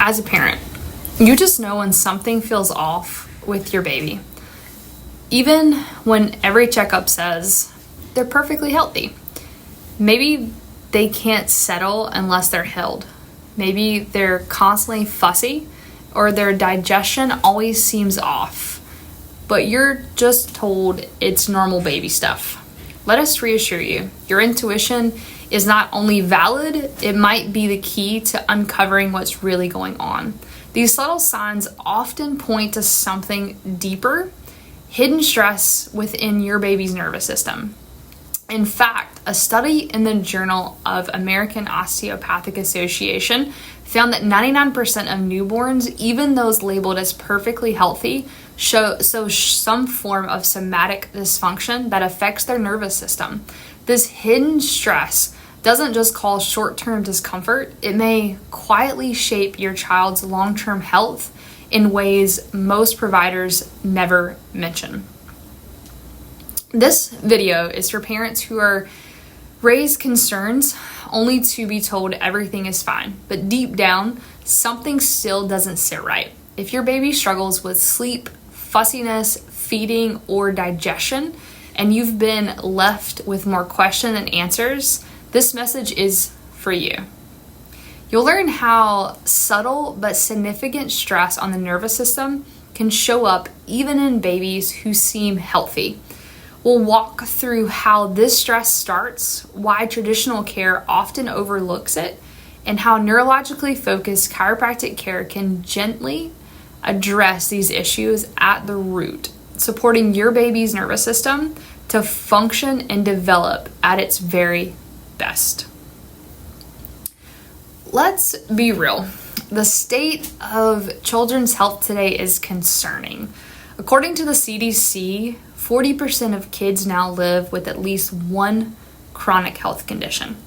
As a parent, you just know when something feels off with your baby. Even when every checkup says they're perfectly healthy. Maybe they can't settle unless they're held. Maybe they're constantly fussy or their digestion always seems off. But you're just told it's normal baby stuff. Let us reassure you, your intuition is not only valid, it might be the key to uncovering what's really going on. These subtle signs often point to something deeper, hidden stress within your baby's nervous system. In fact, a study in the Journal of American Osteopathic Association found that 99% of newborns, even those labeled as perfectly healthy, show some form of somatic dysfunction that affects their nervous system. This hidden stress doesn't just cause short-term discomfort, it may quietly shape your child's long-term health in ways most providers never mention. This video is for parents who are raised concerns only to be told everything is fine, but deep down, something still doesn't sit right. If your baby struggles with sleep, fussiness, feeding, or digestion, and you've been left with more questions than answers, this message is for you. You'll learn how subtle but significant stress on the nervous system can show up even in babies who seem healthy. We'll walk through how this stress starts, why traditional care often overlooks it, and how neurologically focused chiropractic care can gently address these issues at the root, supporting your baby's nervous system to function and develop at its very best. Let's be real. The state of children's health today is concerning. According to the CDC, 40% of kids now live with at least one chronic health condition,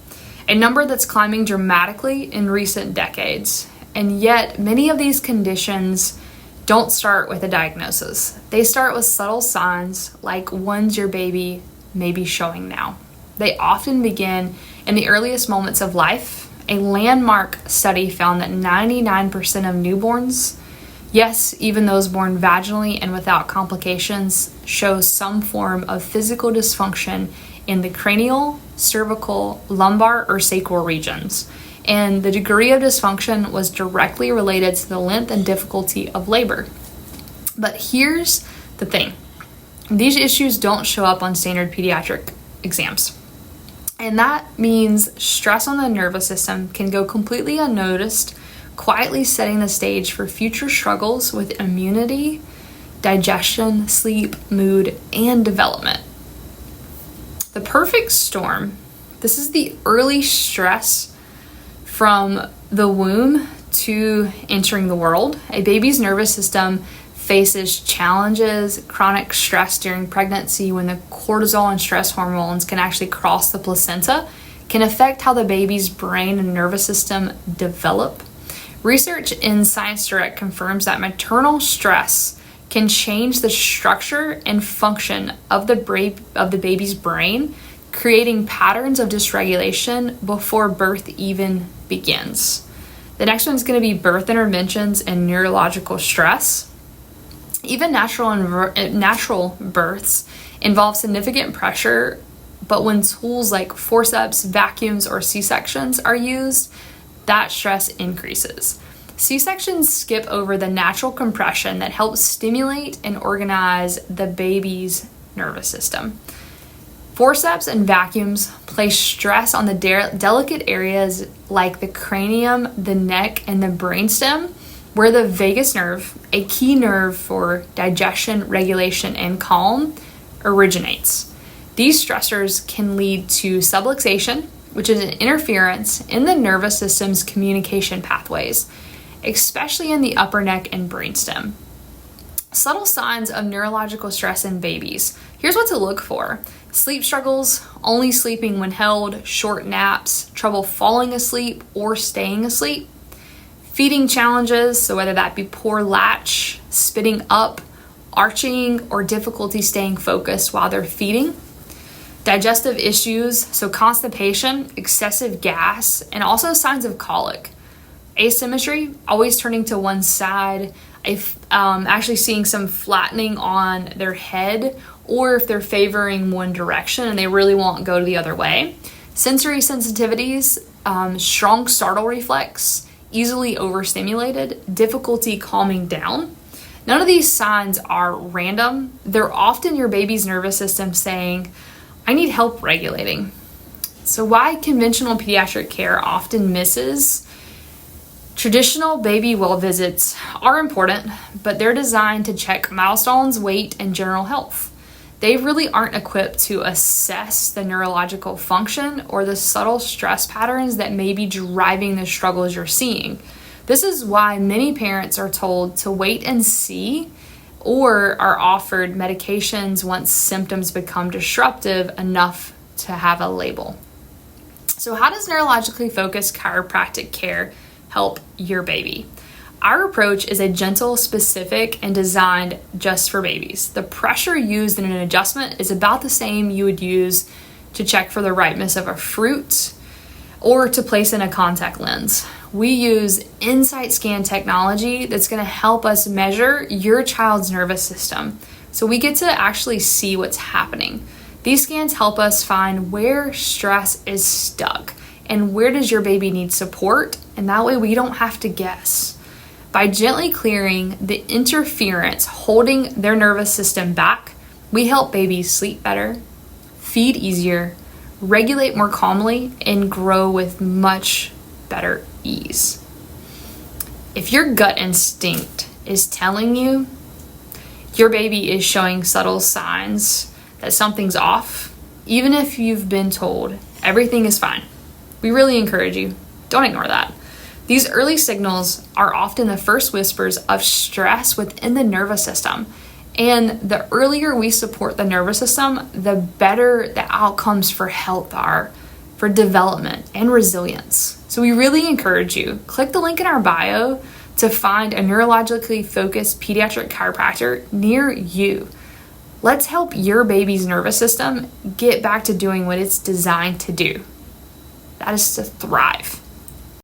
a number that's climbing dramatically in recent decades. And yet, many of these conditions don't start with a diagnosis. They start with subtle signs like ones your baby may be showing now. They often begin in the earliest moments of life. A landmark study found that 99% of newborns, yes, even those born vaginally and without complications, show some form of physical dysfunction in the cranial, cervical, lumbar, or sacral regions. And the degree of dysfunction was directly related to the length and difficulty of labor. But here's the thing. These issues don't show up on standard pediatric exams. And that means stress on the nervous system can go completely unnoticed, quietly setting the stage for future struggles with immunity, digestion, sleep, mood, and development. The perfect storm. This is the early stress from the womb to entering the world. A baby's nervous system faces challenges, chronic stress during pregnancy when the cortisol and stress hormones can actually cross the placenta, can affect how the baby's brain and nervous system develop. Research in Science Direct confirms that maternal stress can change the structure and function of the baby's brain, creating patterns of dysregulation before birth even begins. The next one is going to be birth interventions and neurological stress. Even natural births involve significant pressure, but when tools like forceps, vacuums, or C-sections are used, that stress increases. C-sections skip over the natural compression that helps stimulate and organize the baby's nervous system. Forceps and vacuums place stress on the delicate areas like the cranium, the neck, and the brainstem, where the vagus nerve, a key nerve for digestion, regulation, and calm, originates. These stressors can lead to subluxation, which is an interference in the nervous system's communication pathways, especially in the upper neck and brainstem. Subtle signs of neurological stress in babies. Here's what to look for. Sleep struggles, only sleeping when held, short naps, trouble falling asleep or staying asleep. Feeding challenges, so whether that be poor latch, spitting up, arching, or difficulty staying focused while they're feeding. Digestive issues, so constipation, excessive gas, and also signs of colic. Asymmetry, always turning to one side, if actually seeing some flattening on their head, or if they're favoring one direction and they really won't go the other way. Sensory sensitivities, strong startle reflex, easily overstimulated, difficulty calming down. None of these signs are random. They're often your baby's nervous system saying, I need help regulating. So why conventional pediatric care often misses? Traditional baby well visits are important, but they're designed to check milestones, weight, and general health. They really aren't equipped to assess the neurological function or the subtle stress patterns that may be driving the struggles you're seeing. This is why many parents are told to wait and see, or are offered medications once symptoms become disruptive enough to have a label. So how does neurologically focused chiropractic care help your baby? Our approach is a gentle, specific, and designed just for babies. The pressure used in an adjustment is about the same you would use to check for the ripeness of a fruit or to place in a contact lens. We use insight scan technology that's going to help us measure your child's nervous system, so we get to actually see what's happening. These scans help us find where stress is stuck and where does your baby need support, and that way we don't have to guess. By gently clearing the interference holding their nervous system back, we help babies sleep better, feed easier, regulate more calmly, and grow with much better ease. If your gut instinct is telling you your baby is showing subtle signs that something's off, even if you've been told everything is fine, we really encourage you, don't ignore that. These early signals are often the first whispers of stress within the nervous system. And the earlier we support the nervous system, the better the outcomes for health are, for development and resilience. So we really encourage you, click the link in our bio to find a neurologically focused pediatric chiropractor near you. Let's help your baby's nervous system get back to doing what it's designed to do. That is to thrive.